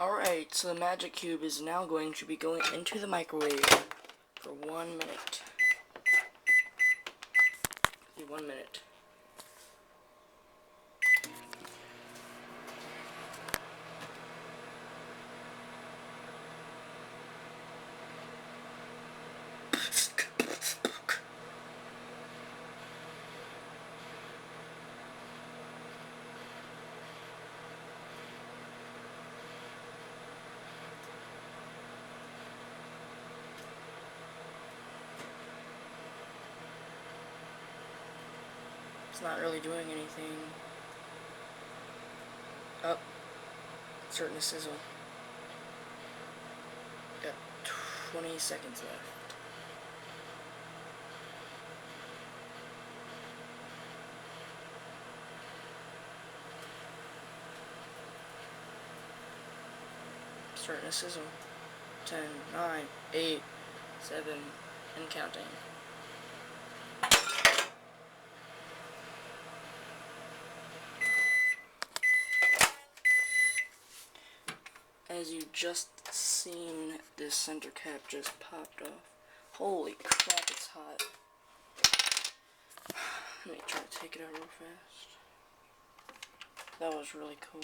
Alright, so the magic cube is now going to be going into the microwave for 1 minute. 1 minute. It's not really doing anything. Oh, it's starting to sizzle. Got 20 seconds left. Starting to sizzle. 10, 9, 8, 7, and counting. As you just seen, this center cap just popped off. Holy crap, it's hot. Let me try to take it out real fast. That was really cool.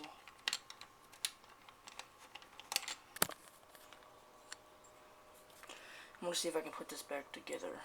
I'm gonna see if I can put this back together.